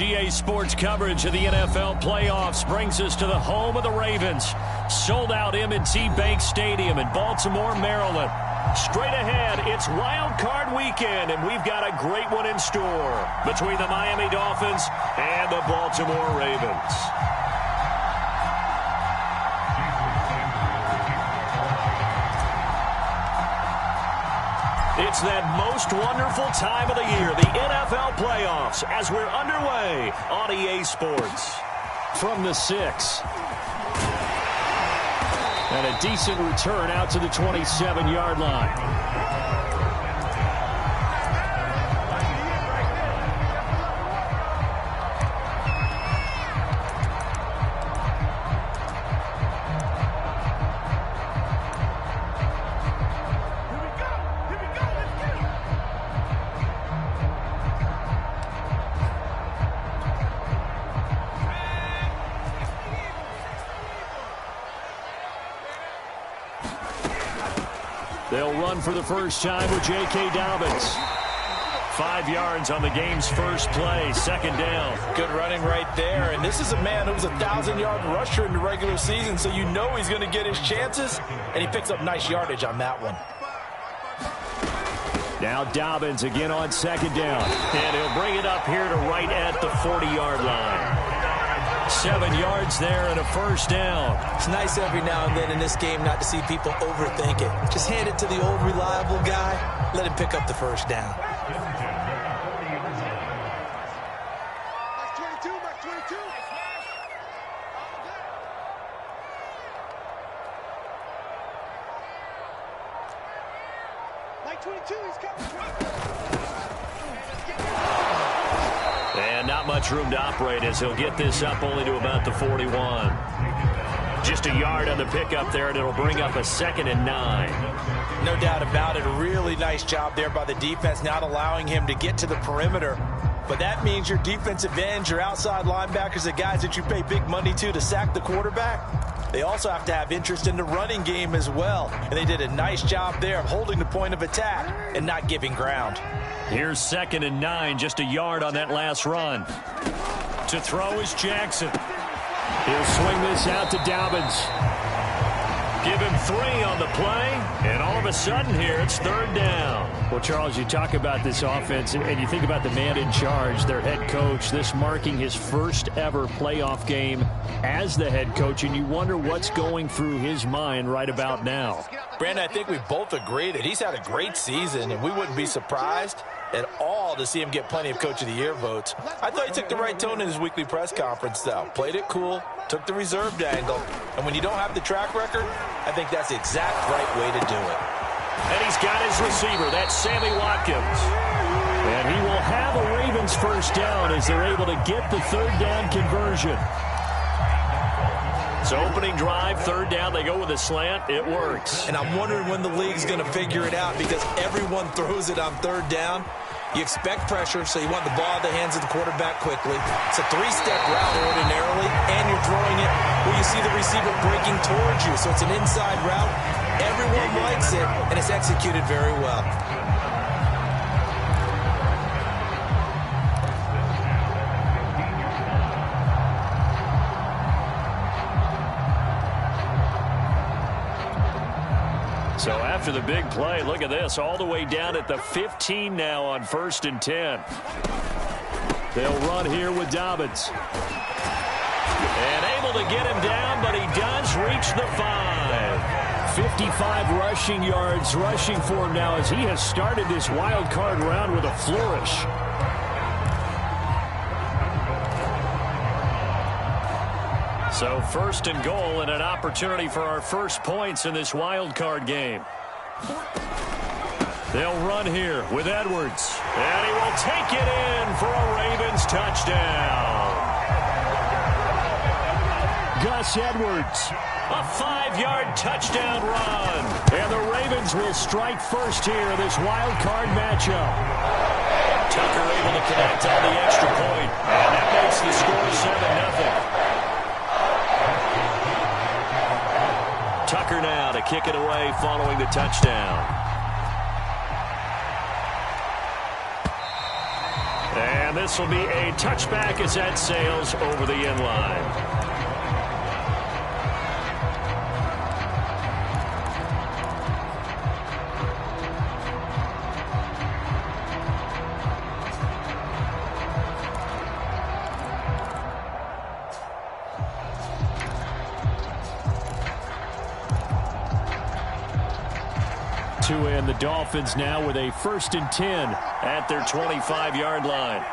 EA Sports coverage of the NFL playoffs brings us to the home of the Ravens. Sold out M&T Bank Stadium in Baltimore, Maryland. Straight ahead, it's Wild Card Weekend, and we've got a great one in store between the Miami Dolphins and the Baltimore Ravens. It's that most wonderful time of the year, the NFL playoffs, as we're underway on EA Sports. From the 6. And a decent return out to the 27-yard line. They'll run for the first time with J.K. Dobbins. 5 yards on the game's first play, second down. Good running right there. And this is a man who was a 1,000-yard rusher in the regular season, so you know he's going to get his chances. And he picks up nice yardage on that one. Now Dobbins again on second down. And he'll bring it up here to right at the 40-yard line. 7 yards there and a first down. It's nice every now and then in this game not to see people overthink it. Just hand it to the old reliable guy. Let him pick up the first down. And not much room to operate as he'll get this up only to about the 41. Just a yard on the pickup there, and it'll bring up a 2nd and 9. No doubt about it. A really nice job there by the defense, not allowing him to get to the perimeter. But that means your defensive ends, your outside linebackers, the guys that you pay big money to sack the quarterback, they also have to have interest in the running game as well. And they did a nice job there of holding the point of attack and not giving ground. Here's 2nd and 9, just a yard on that last run. To throw is Jackson. He'll swing this out to Dobbins. Give him 3 on the play, and all of a sudden here it's 3rd down. Well, Charles, you talk about this offense, and you think about the man in charge, their head coach, this marking his first ever playoff game as the head coach, and you wonder what's going through his mind right about now. Brandon, I think we both agree that he's had a great season, and we wouldn't be surprised at all to see him get plenty of Coach of the Year votes. I thought he took the right tone in his weekly press conference, though. Played it cool, took the reserved angle, and when you don't have the track record, I think that's the exact right way to do it. And he's got his receiver. That's Sammy Watkins. And he will have a Ravens first down as they're able to get the 3rd down conversion. So opening drive, 3rd down, they go with a slant. It works. And I'm wondering when the league's going to figure it out because everyone throws it on 3rd down. You expect pressure, so you want the ball in the hands of the quarterback quickly. It's a 3-step route ordinarily, and you're throwing it where you see the receiver breaking towards you. So it's an inside route. Everyone likes it, and it's executed very well. So after the big play, look at this, all the way down at the 15 now on 1st and 10. They'll run here with Dobbins. And able to get him down, but he does reach the 5. 55 rushing yards rushing for him now as he has started this wild card round with a flourish. So 1st and goal and an opportunity for our first points in this wild card game. They'll run here with Edwards. And he will take it in for a Ravens touchdown. Gus Edwards, a 5-yard touchdown run. And the Ravens will strike first here in this wild card matchup. Tucker able to connect on the extra point. And that makes the score 7-0. Tucker now to kick it away following the touchdown. And this will be a touchback as that sails over the end line. And the Dolphins now with a 1st and 10 at their 25-yard line.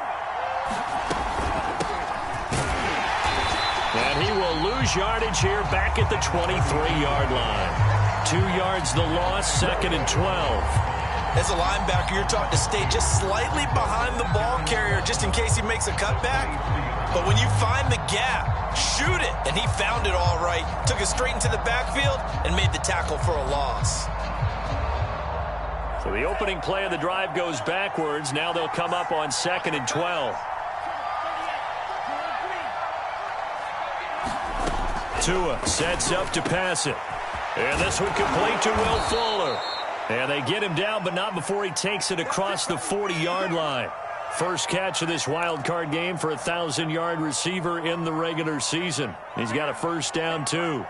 And he will lose yardage here back at the 23-yard line. 2 yards the loss, 2nd and 12. As a linebacker, you're taught to stay just slightly behind the ball carrier just in case he makes a cutback. But when you find the gap, shoot it. And he found it all right. Took it straight into the backfield and made the tackle for a loss. So the opening play of the drive goes backwards. Now they'll come up on 2nd and 12. Tua sets up to pass it. And this one complete to Will Fuller. And they get him down, but not before he takes it across the 40-yard line. First catch of this wild card game for a 1,000-yard receiver in the regular season. He's got a first down, too.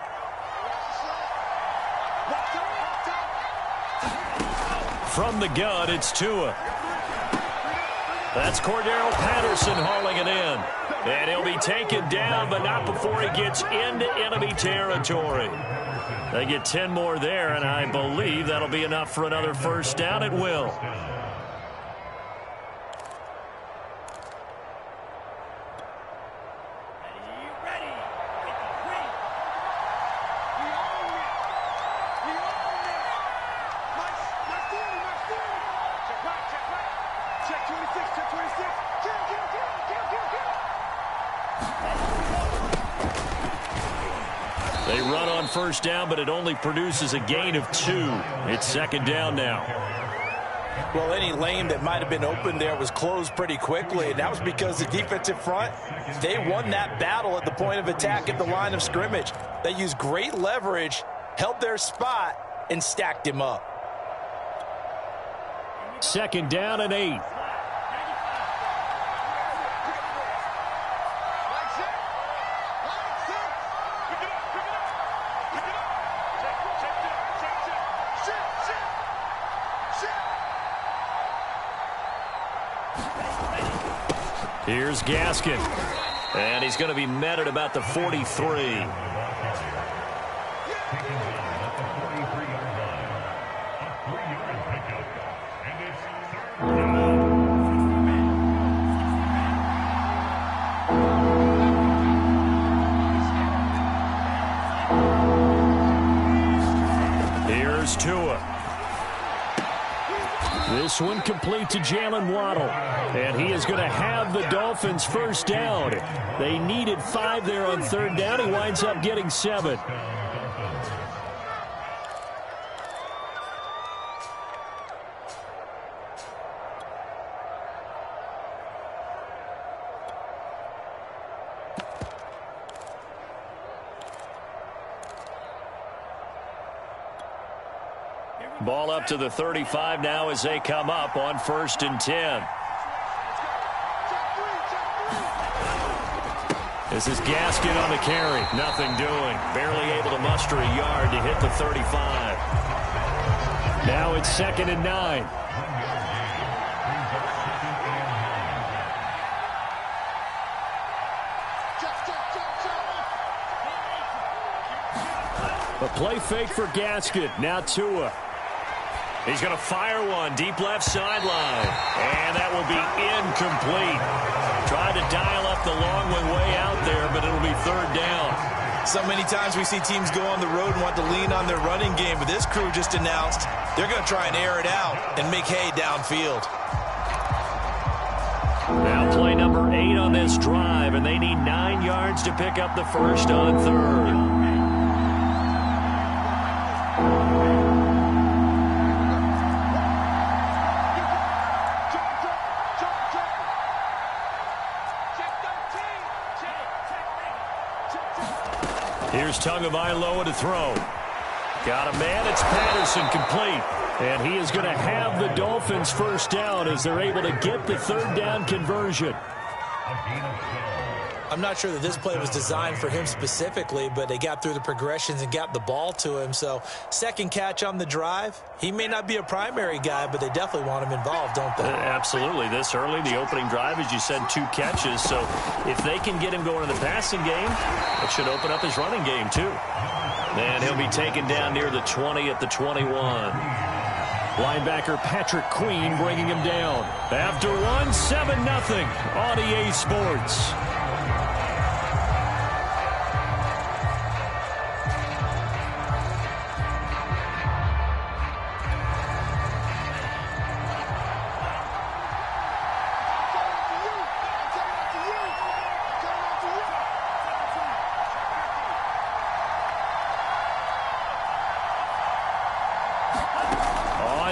From the gun, it's Tua. That's Cordero Patterson hauling it in. And he'll be taken down, but not before he gets into enemy territory. They get 10 more there, and I believe that'll be enough for another first down. It will. They run on first down, but it only produces a gain of 2. It's 2nd down now. Well, any lane that might have been open there was closed pretty quickly, and that was because the defensive front, they won that battle at the point of attack at the line of scrimmage. They used great leverage, held their spot, and stacked him up. 2nd down and 8. Here's Gaskin. And he's going to be met at about the 43. Here's Tua. This one complete to Jalen Waddle. And he is going to have the Dolphins first down. They needed 5 there on 3rd down. He winds up getting 7. Ball up to the 35 now as they come up on 1st and 10. This is Gaskin on the carry. Nothing doing. Barely able to muster a yard to hit the 35. Now it's 2nd and 9. A play fake for Gaskin. Now Tua. He's going to fire one deep left sideline. And that will be incomplete. Tried to dial up the long one way out there, but it'll be 3rd down. So many times we see teams go on the road and want to lean on their running game, but this crew just announced they're going to try and air it out and make hay downfield. Now play number 8 on this drive, and they need 9 yards to pick up the first on 3rd. Here's Tagovailoa to throw. Got a man. It's Patterson complete. And he is going to have the Dolphins first down as they're able to get the third down conversion. I'm not sure that this play was designed for him specifically, but they got through the progressions and got the ball to him. So second catch on the drive. He may not be a primary guy, but they definitely want him involved, don't they? Absolutely. This early, the opening drive, as you said, 2 catches. So if they can get him going in the passing game, it should open up his running game too. And he'll be taken down near the 20 at the 21. Linebacker Patrick Queen bringing him down. After one, 7-0 on EA Sports.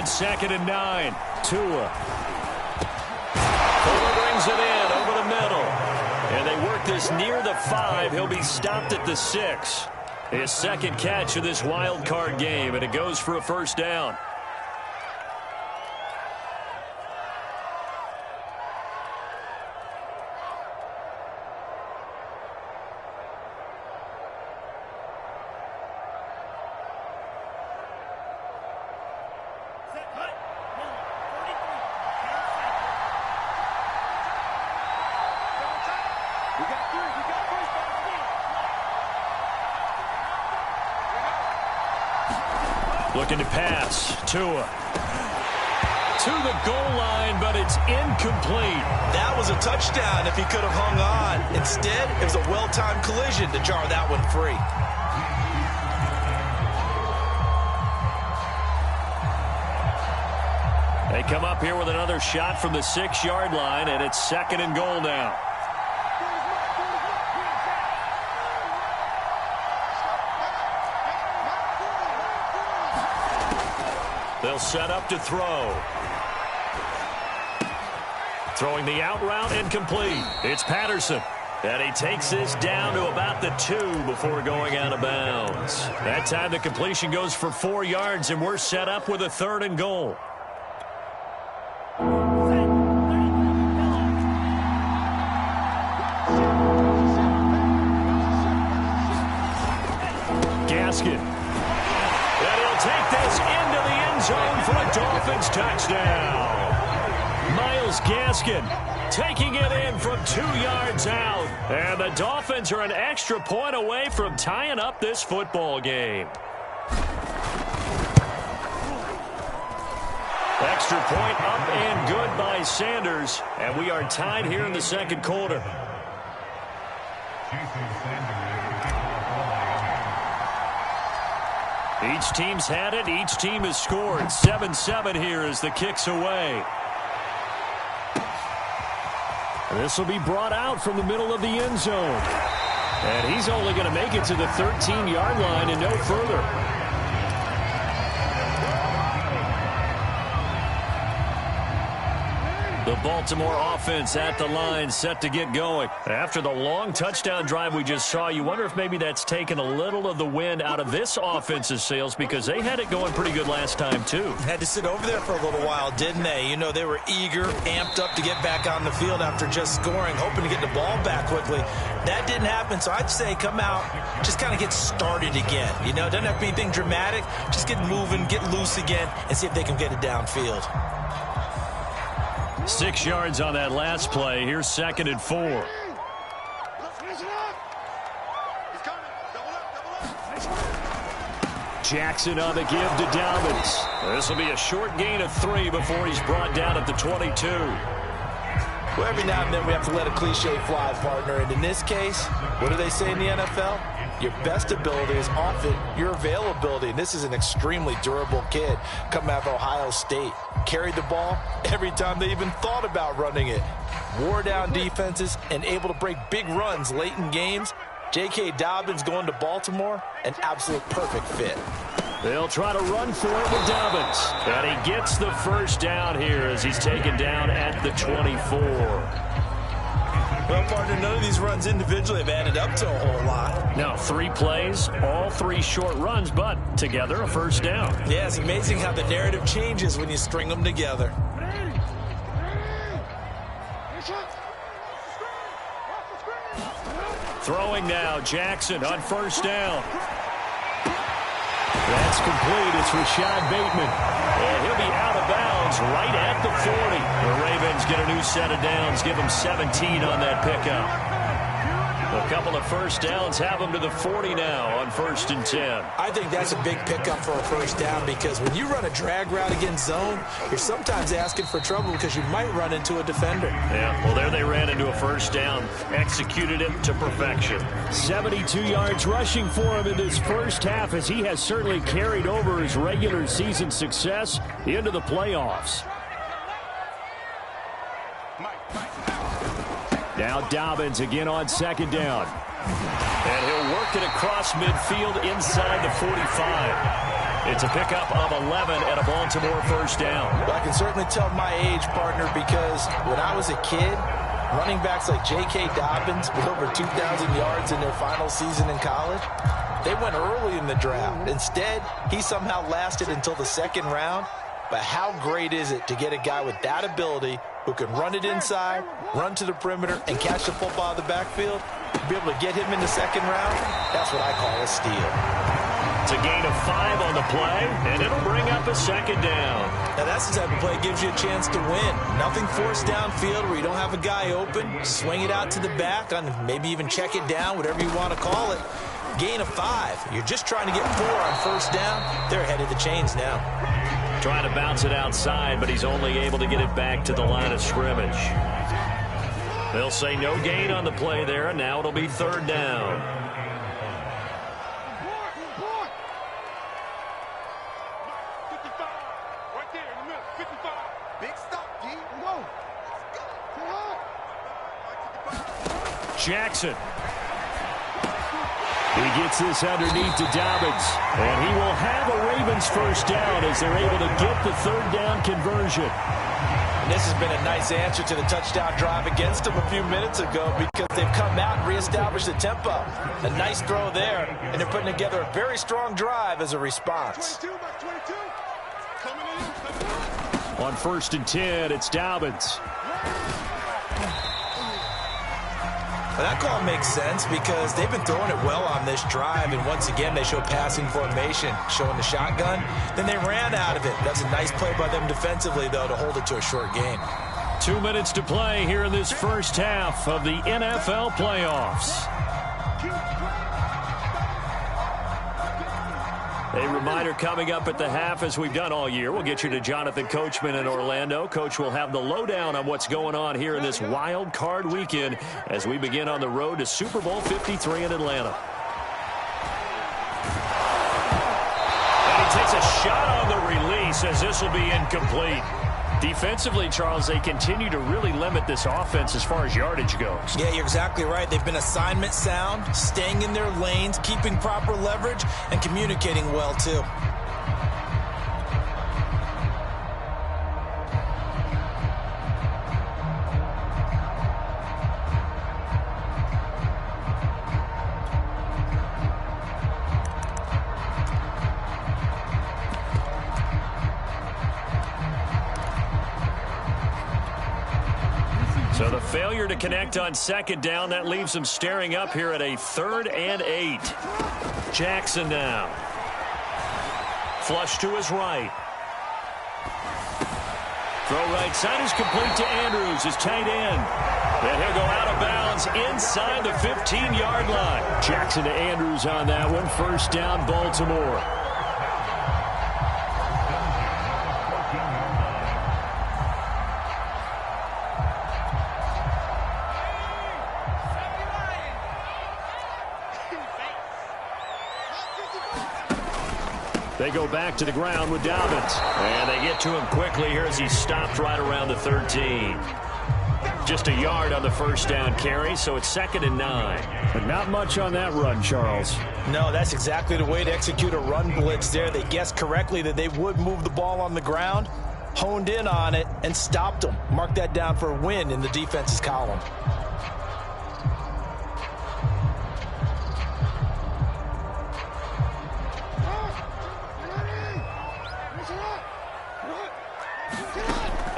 Second and 9. Tua. Fuller brings it in over the middle. And they work this near the 5. He'll be stopped at the 6. His second catch of this wild card game, and it goes for a first down. Looking to pass. Tua. To the goal line, but it's incomplete. That was a touchdown if he could have hung on. Instead, it was a well-timed collision to jar that one free. They come up here with another shot from the 6-yard line, and it's second and goal now. They'll set up to throw. Throwing the out route, incomplete. It's Patterson. And he takes this down to about the 2 before going out of bounds. That time the completion goes for 4 yards, and we're set up with a third and goal. Gaskin. And he'll take this into the end zone for a Dolphins touchdown. Myles Gaskin taking it in from 2 yards out. And the Dolphins are an extra point away from tying up this football game. Extra point up and good by Sanders. And we are tied here in the second quarter. Each team's had it. Each team has scored. 7-7 here as the kick's away. This will be brought out from the middle of the end zone. And he's only going to make it to the 13-yard line and no further. The Baltimore offense at the line, set to get going. After the long touchdown drive we just saw, you wonder if maybe that's taken a little of the wind out of this offense's sails, because they had it going pretty good last time, too. Had to sit over there for a little while, didn't they? You know, they were eager, amped up to get back on the field after just scoring, hoping to get the ball back quickly. That didn't happen, so I'd say come out, just kind of get started again. You know, it doesn't have to be anything dramatic. Just get moving, get loose again, and see if they can get it downfield. 6 yards on that last play. Here's second and 4. Jackson on the give to Dobbins. This will be a short gain of 3 before he's brought down at the 22. Well, every now and then we have to let a cliche fly, partner. And in this case, what do they say in the NFL? Your best ability is often your availability. And this is an extremely durable kid coming out of Ohio State. Carried the ball every time they even thought about running it. Wore down defenses and able to break big runs late in games. J.K. Dobbins going to Baltimore, an absolute perfect fit. They'll try to run for it with Dobbins. And he gets the first down here as he's taken down at the 24. Well, partner, none of these runs individually have added up to a whole lot. Now, 3 plays, all 3 short runs, but together a first down. Yeah, it's amazing how the narrative changes when you string them together. Throwing now, Jackson on first down. That's complete. It's Rashad Bateman. And he'll be out of bounds right at the 40. The Ravens get a new set of downs. Give them 17 on that pickup. A couple of first downs have them to the 40 now on 1st and 10. I think that's a big pickup for a first down because when you run a drag route against zone, you're sometimes asking for trouble because you might run into a defender. Yeah, well, there they ran into a first down, executed it to perfection. 72 yards rushing for him in this first half as he has certainly carried over his regular season success into the playoffs. Now Dobbins again on 2nd down. And he'll work it across midfield inside the 45. It's a pickup of 11 at a Baltimore first down. Well, I can certainly tell my age, partner, because when I was a kid, running backs like J.K. Dobbins with over 2,000 yards in their final season in college, they went early in the draft. Instead, he somehow lasted until the 2nd round. But how great is it to get a guy with that ability who can run it inside, run to the perimeter, and catch the football out of the backfield? Be able to get him in the 2nd round, that's what I call a steal. It's a gain of 5 on the play, and it'll bring up a 2nd down. Now, that's the type of play that gives you a chance to win. Nothing forced downfield where you don't have a guy open. Swing it out to the back, on maybe even check it down, whatever you want to call it. Gain of 5. You're just trying to get 4 on first down. They're ahead of the chains now. Trying to bounce it outside, but he's only able to get it back to the line of scrimmage. They'll say no gain on the play there, and now it'll be 3rd down. Jackson. He gets this underneath to Dobbins, and he will have a Ravens first down as they're able to get the 3rd down conversion. And this has been a nice answer to the touchdown drive against them a few minutes ago because they've come out and reestablished the tempo. A nice throw there, and they're putting together a very strong drive as a response. On 1st and 10, it's Dobbins. Well, that call makes sense because they've been throwing it well on this drive, and once again they show passing formation, showing the shotgun. Then they ran out of it. That's a nice play by them defensively, though, to hold it to a short gain. 2 minutes to play here in this first half of the NFL playoffs. A reminder coming up at the half, as we've done all year. We'll get you to Jonathan Coachman in Orlando. Coach will have the lowdown on what's going on here in this wild card weekend as we begin on the road to Super Bowl 53 in Atlanta. And he takes a shot on the release as this will be incomplete. Defensively, Charles, they continue to really limit this offense as far as yardage goes. Yeah, you're exactly right. They've been assignment sound, staying in their lanes, keeping proper leverage, and communicating well, too. So the failure to connect on 2nd down, that leaves them staring up here at a 3rd and 8. Jackson now. Flush to his right. Throw right side is complete to Andrews, his tight end. And he'll go out of bounds inside the 15-yard line. Jackson to Andrews on that one. 1st down, Baltimore. They go back to the ground with Dobbins. And they get to him quickly here as he stopped right around the 13. Just a yard on the 1st down carry, so it's 2nd and 9. But not much on that run, Charles. No, that's exactly the way to execute a run blitz there. They guessed correctly that they would move the ball on the ground, honed in on it, and stopped them. Mark that down for a win in the defense's column.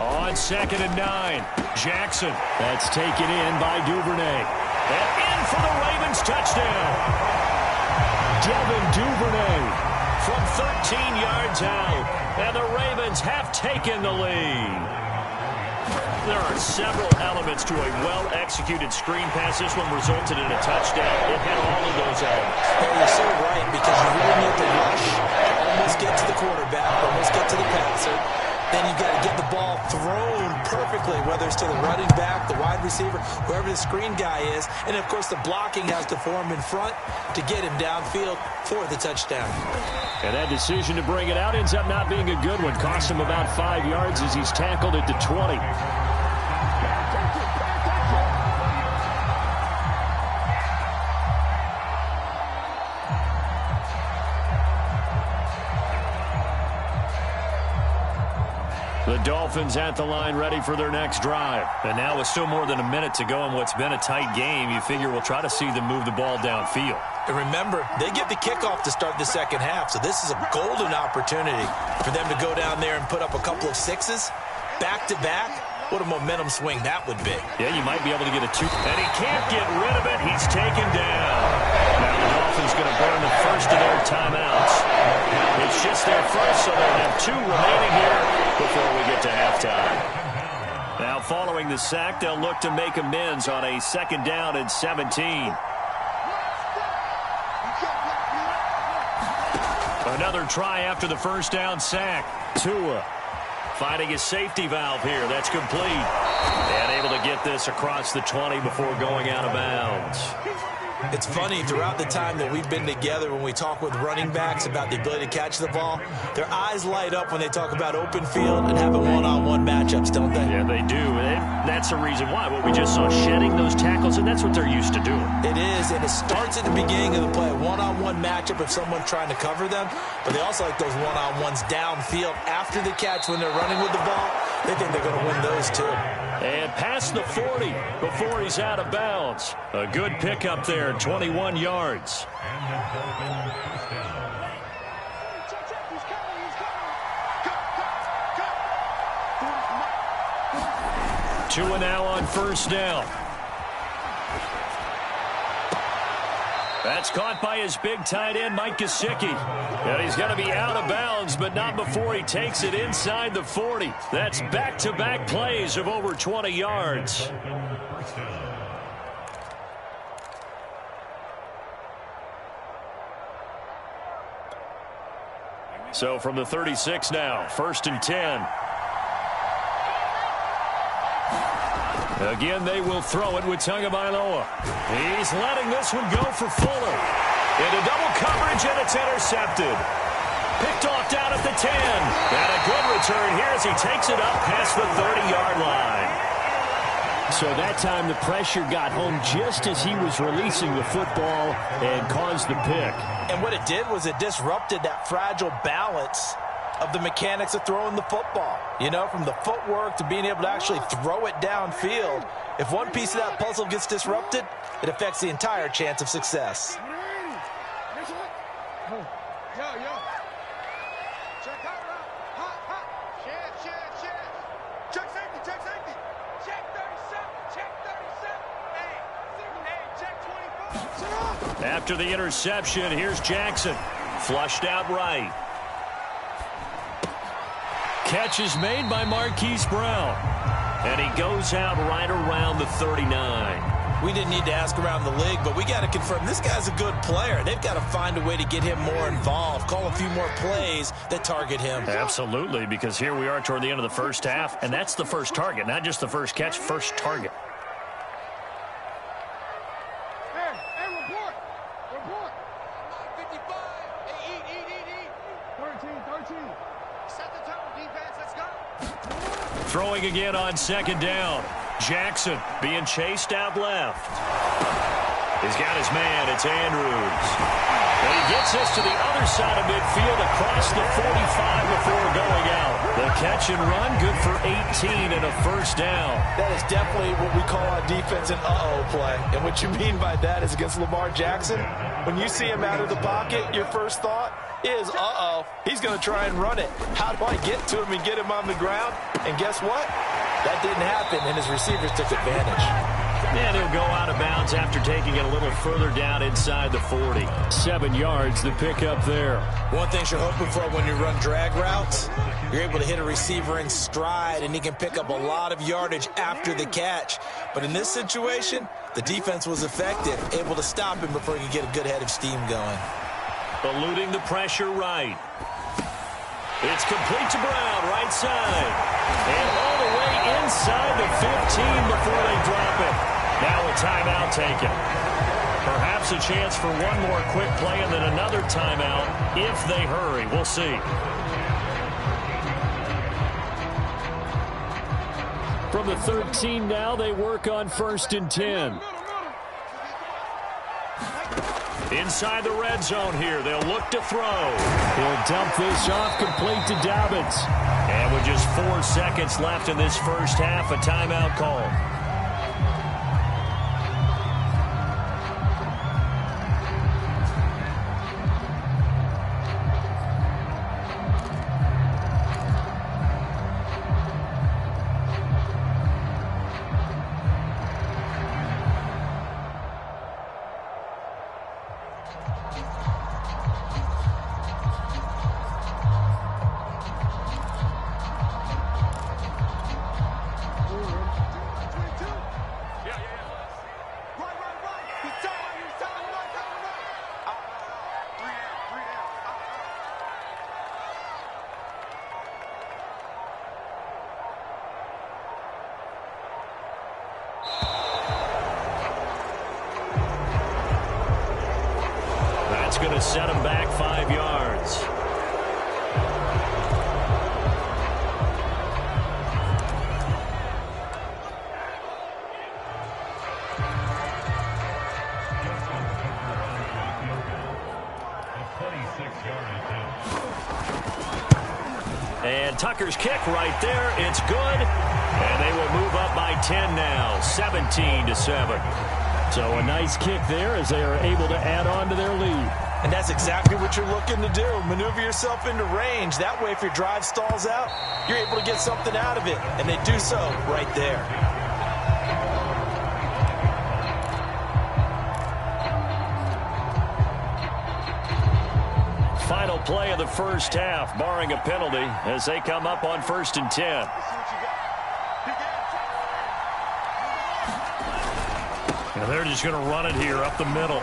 On 2nd and 9, Jackson. That's taken in by Duvernay. And in for the Ravens touchdown. Devin Duvernay from 13 yards out. And the Ravens have taken the lead. There are several elements to a well-executed screen pass. This one resulted in a touchdown. It had all of those elements. Hey, you're so right, because you really need to rush, almost get to the quarterback, almost get to the passer. Then you've got to get the ball thrown perfectly, whether it's to the running back, the wide receiver, whoever the screen guy is. And, of course, the blocking has to form in front to get him downfield for the touchdown. And that decision to bring it out ends up not being a good one. Cost him about 5 yards as he's tackled at the 20. The Dolphins at the line, ready for their next drive. And now with still more than a minute to go in what's been a tight game, you figure we'll try to see them move the ball downfield. And remember, they get the kickoff to start the second half, so this is a golden opportunity for them to go down there and put up a couple of sixes back-to-back. What a momentum swing that would be. Yeah, you might be able to get a two. And he can't get rid of it. He's taken down. Now the Dolphins going to burn the first of their timeouts. It's just their first, so they'll have 2 remaining here before we get to halftime. Now following the sack, they'll look to make amends on a 2nd down and 17. Another try after the first down sack. Tua finding a safety valve here. That's complete. And able to get this across the 20 before going out of bounds. It's funny, throughout the time that we've been together, when we talk with running backs about the ability to catch the ball, their eyes light up when they talk about open field and having one-on-one matchups, don't they? Yeah, they do. And that's the reason why. What we just saw, shedding those tackles, and that's what they're used to doing. It is, and it starts at the beginning of the play, a one-on-one matchup if someone's trying to cover them, but they also like those one-on-ones downfield after the catch when they're running with the ball. They think they're going to win those, too. And past the 40 before he's out of bounds. A good pickup there, 21 yards. Tua now on first down. That's caught by his big tight end, Mike Gesicki. And he's going to be out of bounds, but not before he takes it inside the 40. That's back-to-back plays of over 20 yards. So from the 36 now, 1st and 10. Again, they will throw it with Tagovailoa. He's letting this one go for Fuller. Into double coverage, and it's intercepted. Picked off down at the 10. And a good return here as he takes it up past the 30-yard line. So that time the pressure got home just as he was releasing the football and caused the pick. And what it did was it disrupted that fragile balance of the mechanics of throwing the football. You know, from the footwork to being able to actually throw it downfield. If one piece of that puzzle gets disrupted, it affects the entire chance of success. After the interception, here's Jackson. Flushed out right. Catch is made by Marquise Brown. And he goes out right around the 39. We didn't need to ask around the league, but we got to confirm this guy's a good player. They've got to find a way to get him more involved, call a few more plays that target him. Absolutely, because here we are toward the end of the first half, and that's the first target, not just the first catch, first target. Throwing again on 2nd down. Jackson being chased out left. He's got his man. It's Andrews. And he gets us to the other side of midfield across the 45 before going out. The catch and run, good for 18 and a first down. That is definitely what we call on defense an uh-oh play. And what you mean by that is against Lamar Jackson, when you see him out of the pocket, your first thought is, uh-oh, he's going to try and run it. How do I get to him and get him on the ground? And guess what? That didn't happen, and his receivers took advantage. And he'll go out of bounds after taking it a little further down inside the 40. 7 yards, the pickup there. One thing you're hoping for when you run drag routes, you're able to hit a receiver in stride, and he can pick up a lot of yardage after the catch. But in this situation, the defense was effective, able to stop him before he could get a good head of steam going. Eluding the pressure right. It's complete to Brown, right side. And all the way inside the 15 before they drop it. Now a timeout taken. Perhaps a chance for one more quick play and then another timeout if they hurry. We'll see. From the 13 now, they work on 1st and 10. Inside the red zone here, they'll look to throw. He'll dump this off complete to Dobbins. And with just 4 seconds left in this first half, a timeout call. Going to set him back 5 yards. And Tucker's kick right there. It's good. And they will move up by 10 now, 17-7. So a nice kick there as they are able to add on to their lead. And that's exactly what you're looking to do. Maneuver yourself into range. That way, if your drive stalls out, you're able to get something out of it. And they do so right there. Final play of the first half, barring a penalty, as they come up on 1st and 10. And they're just going to run it here up the middle.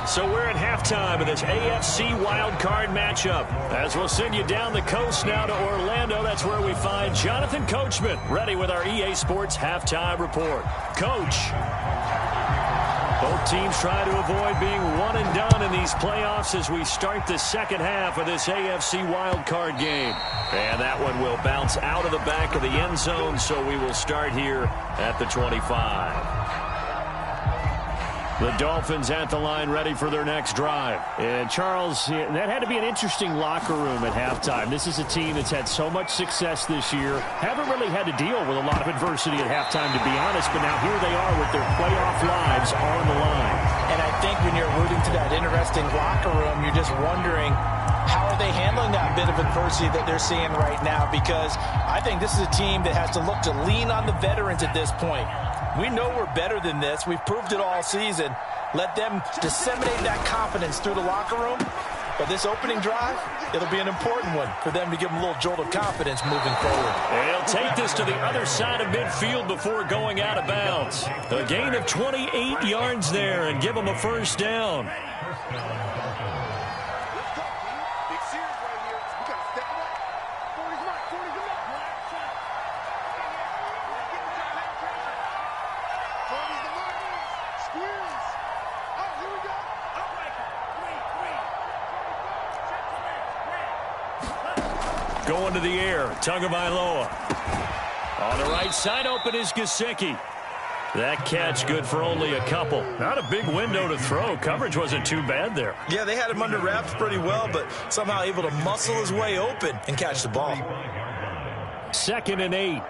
So we're at halftime of this AFC wildcard matchup. As we'll send you down the coast now to Orlando, that's where we find Jonathan Coachman, ready with our EA Sports halftime report. Coach. Both teams try to avoid being one and done in these playoffs as we start the second half of this AFC wildcard game. And that one will bounce out of the back of the end zone, so we will start here at the 25. The Dolphins at the line ready for their next drive. And Charles, that had to be an interesting locker room at halftime. This is a team that's had so much success this year. Haven't really had to deal with a lot of adversity at halftime, to be honest, but now here they are with their playoff lives on the line. And I think when you're alluding to that interesting locker room, you're just wondering, how are they handling that bit of adversity that they're seeing right now? Because I think this is a team that has to look to lean on the veterans at this point. We know we're better than this. We've proved it all season. Let them disseminate that confidence through the locker room. But this opening drive, it'll be an important one for them to give them a little jolt of confidence moving forward. They'll take this to the other side of midfield before going out of bounds. A gain of 28 yards there and give them a first down. Going to the air, Tagovailoa. On the right side, open is Gesicki. That catch good for only a couple. Not a big window to throw. Coverage wasn't too bad there. Yeah, they had him under wraps pretty well, but somehow able to muscle his way open and catch the ball. 2nd and 8.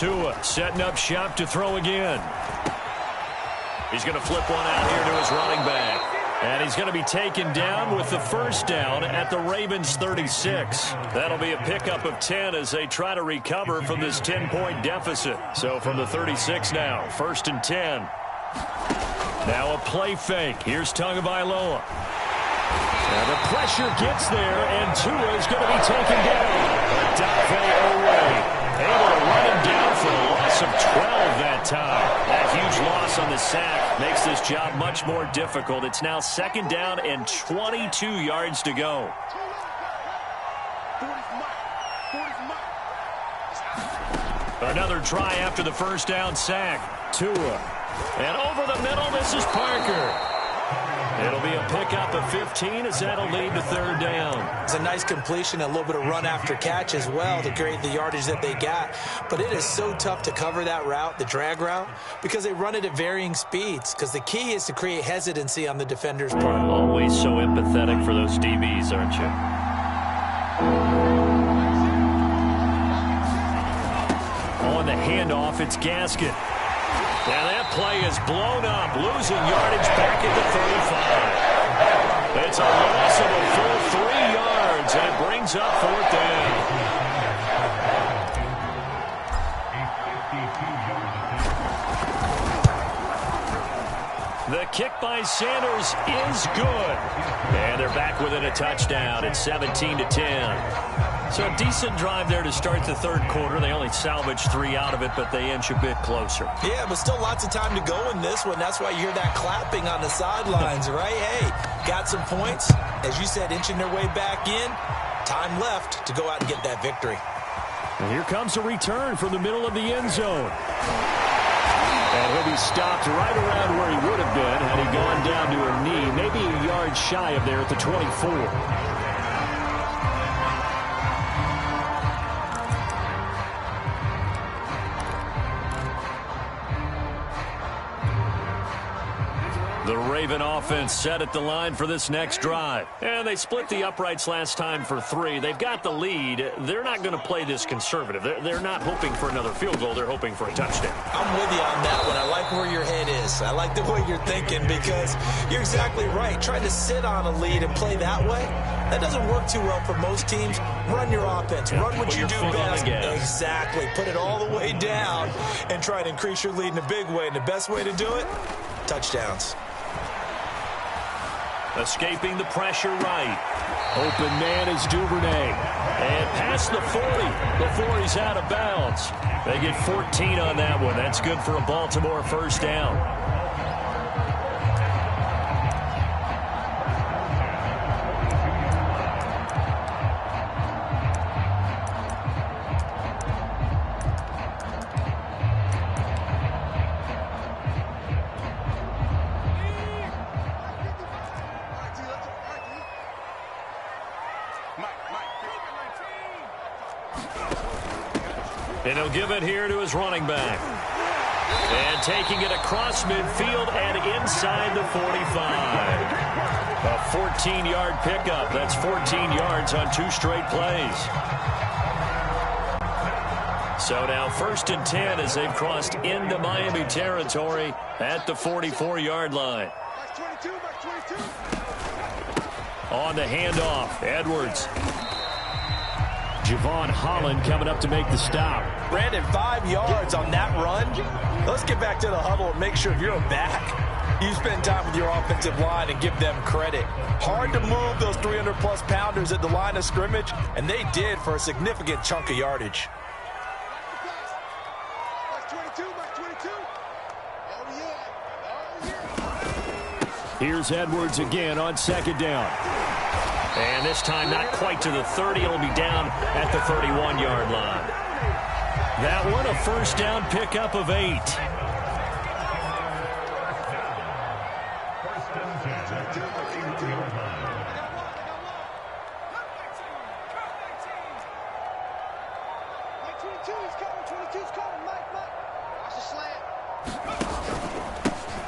Tua setting up shop to throw again. He's going to flip one out here to his running back. And he's going to be taken down with the first down at the Ravens' 36. That'll be a pickup of 10 as they try to recover from this 10-point deficit. So from the 36 now, 1st and 10. Now a play fake. Here's Tagovailoa. And the pressure gets there, and Tua is going to be taken down. Odafe Oweh able to run him down for a loss of 12 that time. That huge loss on the sack makes this job much more difficult. It's now 2nd down and 22 yards to go. Another try after the first down sack. Tua. And over the middle, this is Parker. It'll be a pickup of 15 as that'll lead to 3rd down. It's a nice completion, a little bit of run after catch as well to create the yardage that they got. But it is so tough to cover that route, the drag route, because they run it at varying speeds. Because the key is to create hesitancy on the defender's part. Always so empathetic for those DBs, aren't you? On the handoff, it's Gaskin. And that play is blown up, losing yardage back at the 35. It's a loss of a full 3 yards, and it brings up 4th down. The kick by Sanders is good. And they're back within a touchdown. It's 17-10. So a decent drive there to start the 3rd quarter. They only salvaged 3 out of it, but they inch a bit closer. Yeah, but still lots of time to go in this one. That's why you hear that clapping on the sidelines, right? Hey, got some points. As you said, inching their way back in. Time left to go out and get that victory. And here comes a return from the middle of the end zone. And he'll be stopped right around where he would have been had he gone down to a knee, maybe a yard shy of there at the 24. The Raven offense set at the line for this next drive. And they split the uprights last time for 3. They've got the lead. They're not going to play this conservative. They're not hoping for another field goal. They're hoping for a touchdown. I'm with you on that one. I like where your head is. I like the way you're thinking because you're exactly right. Trying to sit on a lead and play that way, that doesn't work too well for most teams. Run your offense. Run what you do best. Exactly. Put it all the way down and try to increase your lead in a big way. And the best way to do it, touchdowns. Escaping the pressure right. Open man is Duvernay. And past the 40 before he's out of bounds. They get 14 on that one. That's good for a Baltimore first down. And he'll give it here to his running back. And taking it across midfield and inside the 45. A 14-yard pickup. That's 14 yards on 2 straight plays. So now 1st and 10 as they've crossed into Miami territory at the 44-yard line. On the handoff, Edwards. Javon Holland coming up to make the stop. Brandon, 5 yards on that run. Let's get back to the huddle and make sure if you're back, you spend time with your offensive line and give them credit. Hard to move those 300-plus pounders at the line of scrimmage, and they did for a significant chunk of yardage. Here's Edwards again on 2nd down. And this time not quite to the 30. It'll be down at the 31-yard line. That one a first down pickup of 8.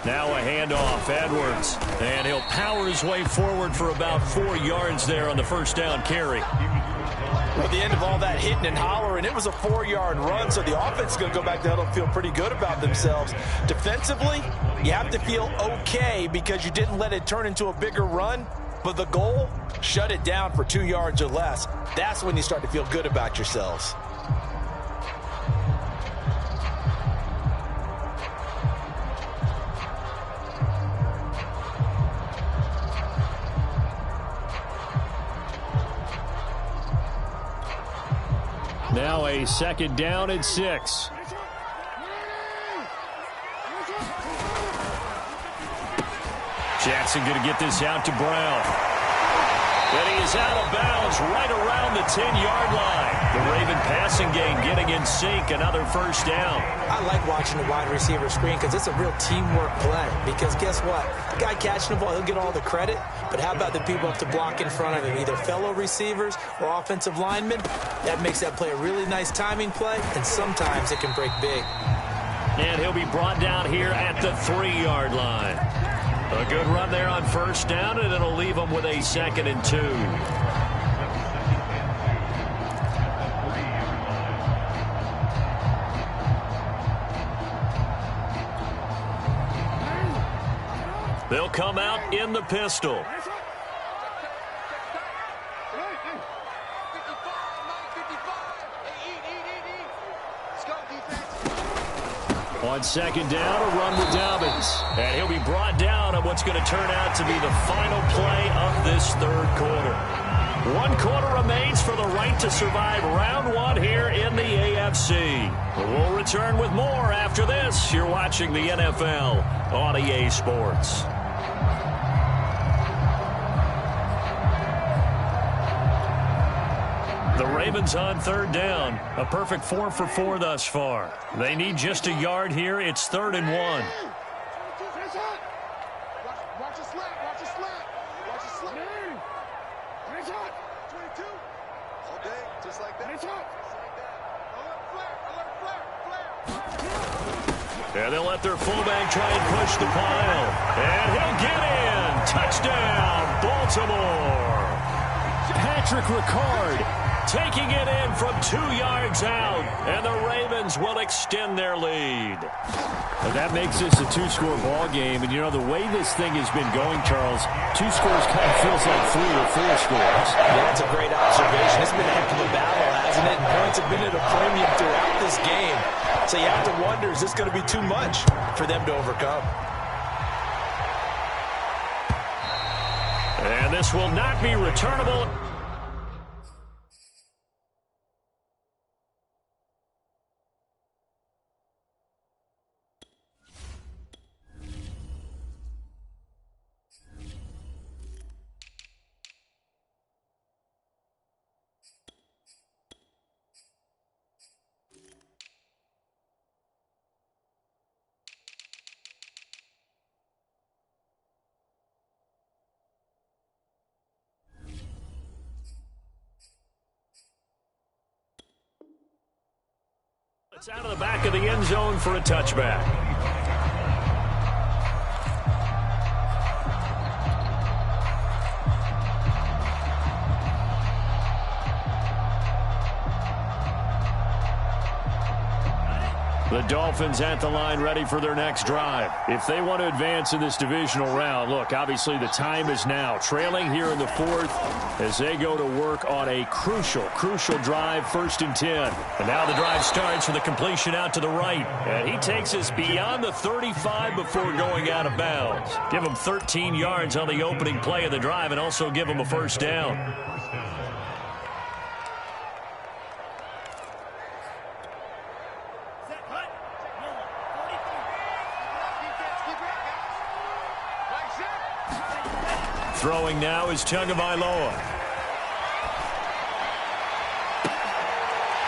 Now a handoff, Edwards. And he'll power his way forward for about 4 yards there on the first down carry. At the end of all that hitting and hollering, it was a 4-yard run, so the offense is going to go back to huddle and feel pretty good about themselves. Defensively, you have to feel okay because you didn't let it turn into a bigger run, but the goal, shut it down for 2 yards or less. That's when you start to feel good about yourselves. Now a 2nd down and 6. Jackson going to get this out to Brown. And he is out of bounds right around the 10-yard line. The Raven passing game getting in sync, another first down. I like watching the wide receiver screen because it's a real teamwork play. Because guess what? The guy catching the ball, he'll get all the credit. But how about the people up to block in front of him, either fellow receivers or offensive linemen? That makes that play a really nice timing play, and sometimes it can break big. And he'll be brought down here at the 3-yard line. A good run there on first down, and it'll leave them with a 2nd and 2. They'll come out in the pistol. On 2nd down, a run with Dobbins. And he'll be brought down on what's going to turn out to be the final play of this 3rd quarter. 1 quarter remains for the right to survive round 1 here in the AFC. We'll return with more after this. You're watching the NFL on EA Sports. The Ravens on 3rd down. A perfect 4 for 4 thus far. They need just a yard here. It's 3rd and 1. Watch a slant. Watch a slant. Watch a slant. 22. All day, just like that. Just like that. Alert flare. And they'll let their fullback try and push the pile. And he'll get in. Touchdown, Baltimore. Patrick Ricard taking it in from 2 yards out, and the Ravens will extend their lead. Well, that makes this a 2-score ball game, and you know the way this thing has been going, Charles, 2 scores kind of feels like 3 or 4 scores. Yeah, that's a great observation. It's been a heck of a battle, hasn't it? And points have been at a premium throughout this game. So you have to wonder, is this going to be too much for them to overcome? And this will not be returnable. It's out of the back of the end zone for a touchback. The Dolphins at the line ready for their next drive. If they want to advance in this divisional round, look, obviously the time is now. Trailing here in the 4th as they go to work on a crucial drive, 1st and 10. And now the drive starts with a completion out to the right. And he takes us beyond the 35 before going out of bounds. Give him 13 yards on the opening play of the drive and also give him a 1st down. Throwing now is Tagovailoa.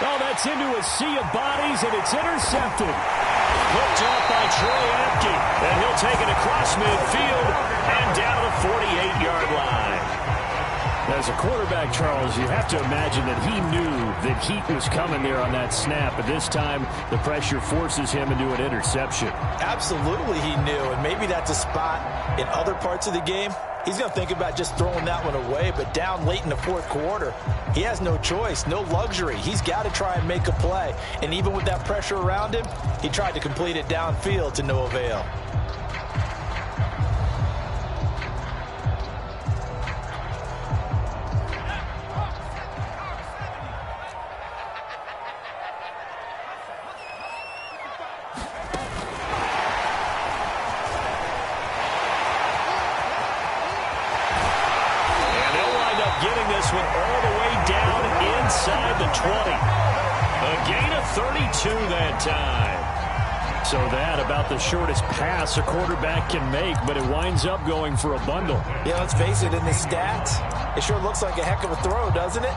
Oh, that's into a sea of bodies, and it's intercepted. Hooked off by Troy Apke, and he'll take it across midfield and down the 48-yard line. As a quarterback, Charles, you have to imagine that he knew that heat was coming there on that snap, but this time The pressure forces him into an interception. Absolutely he knew, and maybe that's a spot in other parts of the game. He's going to think about just throwing that one away, but down late in the fourth quarter, he has no choice, no luxury. He's got to try and make a play, and even with that pressure around him, he tried to complete it downfield to no avail. Getting this one all the way down inside the 20. A gain of 32 that time. So that about the shortest pass a quarterback can make, but it winds up going for a bundle. Yeah, let's face it, in the stats, it sure looks like a heck of a throw, doesn't it?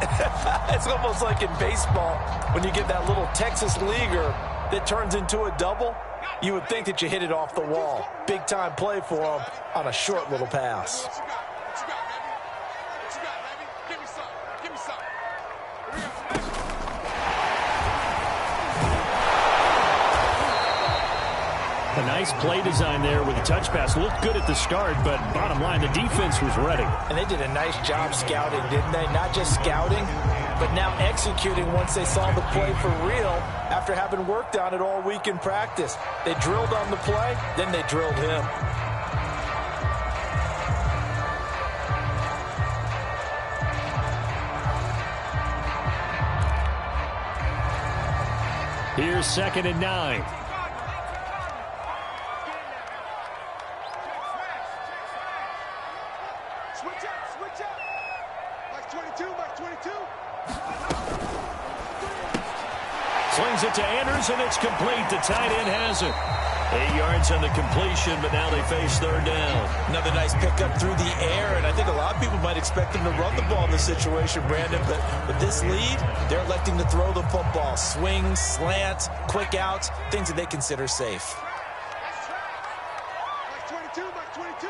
It's almost like in baseball when you get that little Texas leaguer that turns into a double. You would think that you hit it off the wall. Big time play for him on a short little pass. A nice play design there with a touch pass. Looked good at the start, but bottom line, the defense was ready. And they did a nice job scouting, didn't they? Not just scouting, but now executing once they saw the play for real after having worked on it all week in practice. They drilled on the play, then they drilled him. Here's 2nd and 9. Switch up. Mike 22, Mike 22. Slings it to Andrews, and it's complete. The tight end has it. 8 yards on the completion, but now they face 3rd down. Another nice pickup through the air, and I think a lot of people might expect them to run the ball in this situation, Brandon, but with this lead, they're electing to throw the football. Swings, slants, quick outs, things that they consider safe. Mike 22, Mike 22.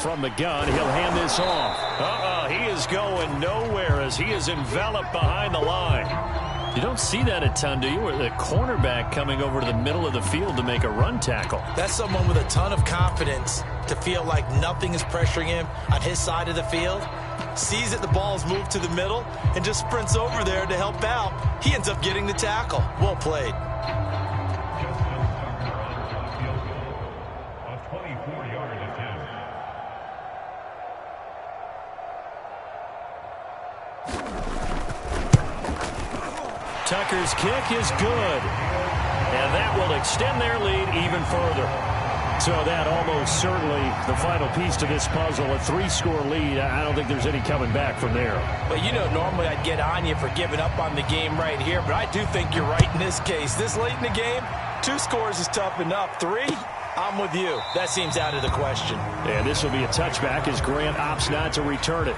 From the gun, he'll hand this off. He is going nowhere as he is enveloped behind the line. You don't see that a ton, do you? Where the cornerback coming over to the middle of the field to make a run tackle. That's someone with a ton of confidence to feel like nothing is pressuring him on his side of the field. Sees that the ball is moved to the middle and just sprints over there to help out. He ends up getting the tackle. Well played. Tucker's kick is good. And that will extend their lead even further. So that almost certainly the final piece to this puzzle, a 3-score lead. I don't think there's any coming back from there. But you know, normally I'd get on you for giving up on the game right here, but I do think you're right in this case. This late in the game, 2 scores is tough enough. 3, I'm with you. That seems out of the question. And this will be a touchback as Grant opts not to return it.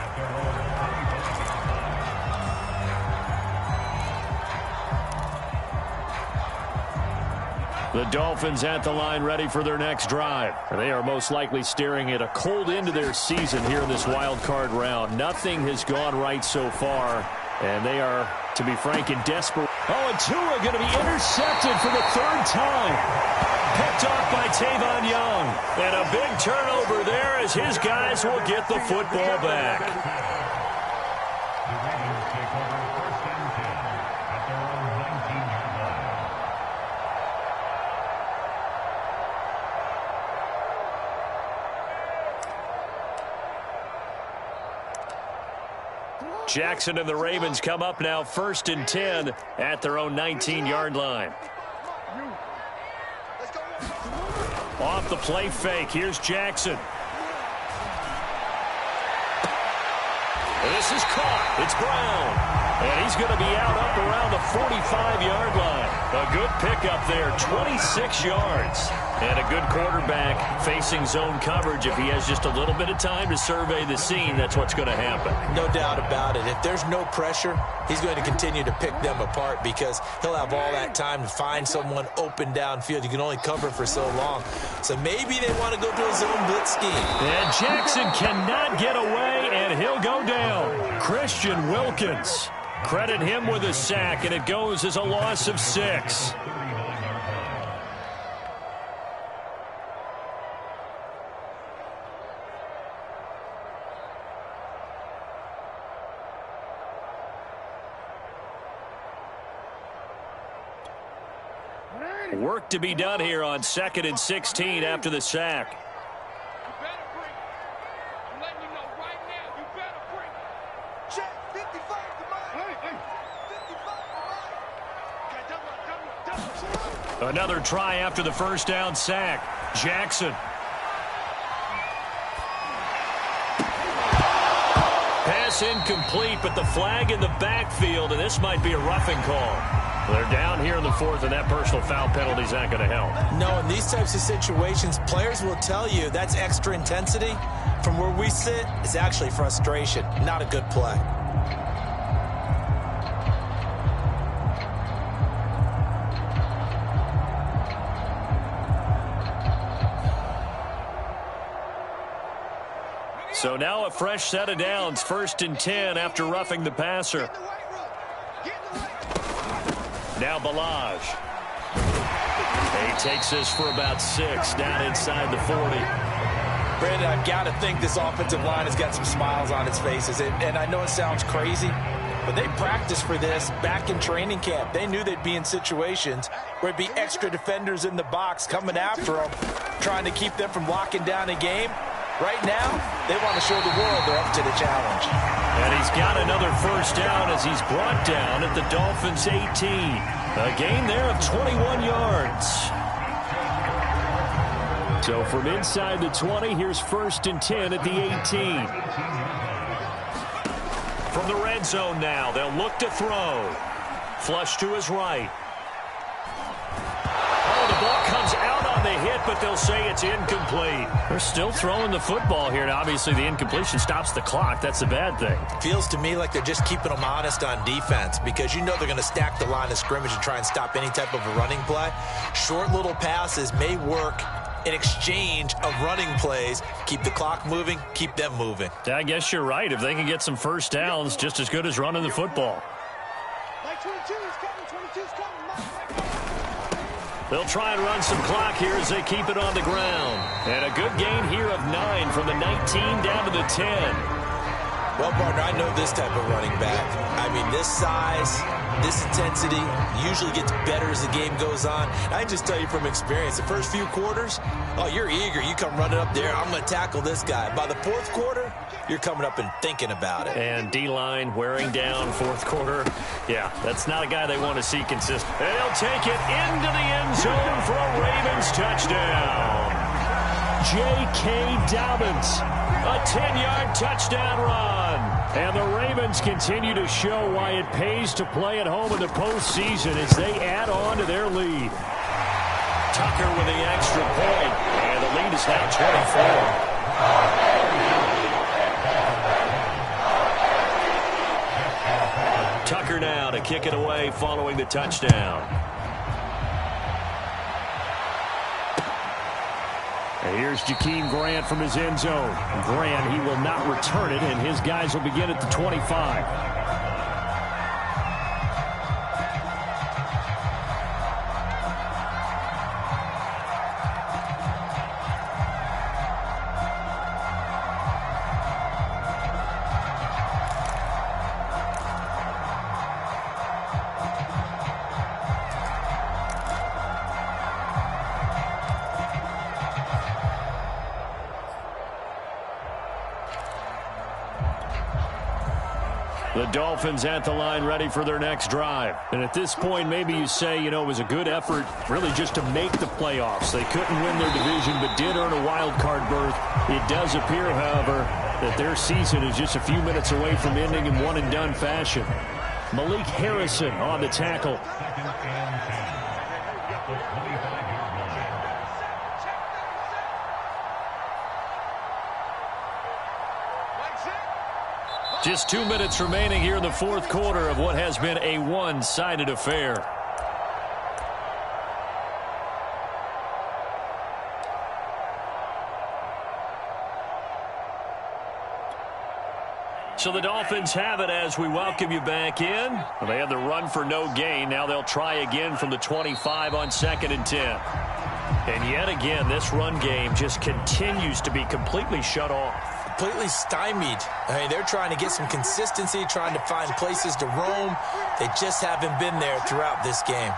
The Dolphins at the line ready for their next drive. They are most likely staring at a cold end to their season here in this wild card round. Nothing has gone right so far, and they are, to be frank, in desperate. Oh, and Tua going to be intercepted for the 3rd time. Picked off by Tavon Young. And a big turnover there as his guys will get the football back. Jackson and the Ravens come up now 1st and 10 at their own 19-yard line. Off the play fake, here's Jackson. This is caught. It's Brown. And he's going to be out up around the 45-yard line. A good pickup there, 26 yards. And a good quarterback facing zone coverage. If he has just a little bit of time to survey the scene, that's what's going to happen. No doubt about it. If there's no pressure, he's going to continue to pick them apart because he'll have all that time to find someone open downfield. You can only cover for so long. So maybe they want to go to a zone blitz scheme. And Jackson cannot get away, and he'll go down. Christian Wilkins. Credit him with a sack, and it goes as a loss of 6. Work to be done here on 2nd and 16 after the sack. Another try after the first down sack. Jackson. Pass incomplete, but the flag in the backfield, and this might be a roughing call. They're down here in the 4th, and that personal foul penalty is not going to help. No, in these types of situations, players will tell you that's extra intensity. From where we sit, it's actually frustration, not a good play. So now a fresh set of downs, 1st and 10 after roughing the passer. Now Balaj. He takes this for about 6 down inside the 40. Brandon, I've got to think this offensive line has got some smiles on its faces. And I know it sounds crazy, but they practiced for this back in training camp. They knew they'd be in situations where it'd be extra defenders in the box coming after them, trying to keep them from locking down a game. Right now, they want to show the world they're up to the challenge. And he's got another first down as he's brought down at the Dolphins' 18. A gain there of 21 yards. So from inside the 20, here's 1st and 10 at the 18. From the red zone now, they'll look to throw. Flush to his right. Oh, the ball comes out on the hit, but they'll say it's incomplete. They're still throwing the football here, and obviously the incompletion stops the clock. That's a bad thing. Feels to me like they're just keeping them honest on defense because you know they're going to stack the line of scrimmage and try and stop any type of a running play. Short little passes may work in exchange of running plays. Keep the clock moving, keep them moving. I guess you're right. If they can get some first downs, just as good as running the football. They'll try and run some clock here as they keep it on the ground. And a good gain here of 9 from the 19 down to the 10. Well, partner, I know this type of running back. I mean, this size, this intensity usually gets better as the game goes on. I just tell you from experience, the first few quarters, oh, you're eager. You come running up there, I'm going to tackle this guy. By the 4th quarter, you're coming up and thinking about it. And D-line wearing down 4th quarter. Yeah, that's not a guy they want to see consistent. And they'll take it into the end zone for a Ravens touchdown. J.K. Dobbins, a 10-yard touchdown run. And the Ravens continue to show why it pays to play at home in the postseason as they add on to their lead. Tucker with the extra point, and the lead is now 24. Tucker now to kick it away following the touchdown. And here's Jakeem Grant from his end zone. Grant, he will not return it, and his guys will begin at the 25. The Dolphins at the line ready for their next drive. And at this point, maybe you say, you know, it was a good effort really just to make the playoffs. They couldn't win their division but did earn a wild card berth. It does appear, however, that their season is just a few minutes away from ending in one-and-done fashion. Malik Harrison on the tackle. Just 2 minutes remaining here in the 4th quarter of what has been a one-sided affair. So the Dolphins have it as we welcome you back in. Well, they had the run for no gain. Now they'll try again from the 25 on 2nd and 10. And yet again, this run game just continues to be completely shut off. Completely stymied. I mean, they're trying to get some consistency, trying to find places to roam. They just haven't been there throughout this game.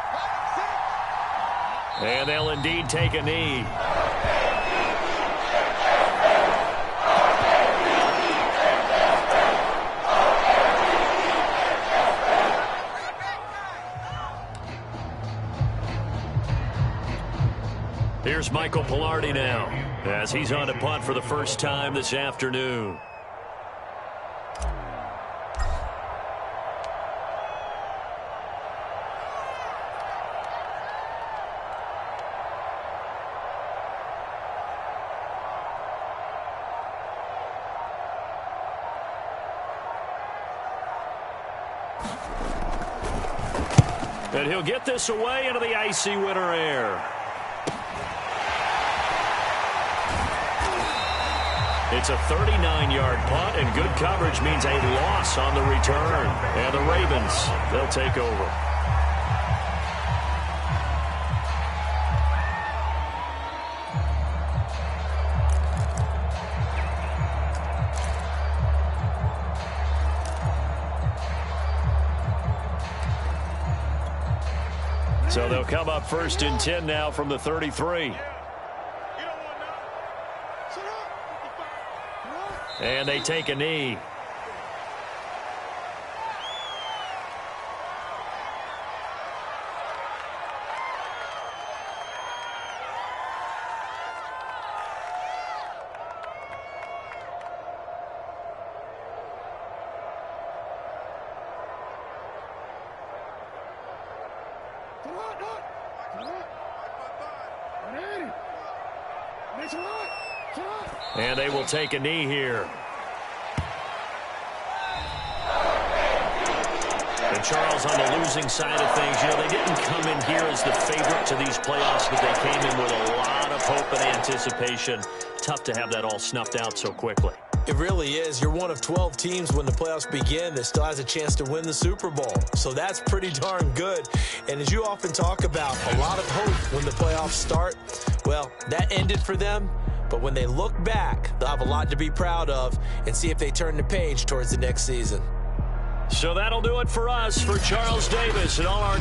And they'll indeed take a knee. Here's Michael Pilardi now, as he's on to punt for the first time this afternoon. And he'll get this away into the icy winter air. It's a 39-yard punt, and good coverage means a loss on the return. And the Ravens, they'll take over. So they'll come up 1st and 10 now from the 33. And they take a knee. And they will take a knee here. And Charles, on the losing side of things, you know, they didn't come in here as the favorite to these playoffs, but they came in with a lot of hope and anticipation. Tough to have that all snuffed out so quickly. It really is. You're one of 12 teams when the playoffs begin that still has a chance to win the Super Bowl. So that's pretty darn good. And as you often talk about, a lot of hope when the playoffs start. Well, that ended for them. But when they look back, they'll have a lot to be proud of and see if they turn the page towards the next season. So that'll do it for us. For Charles Davis and all our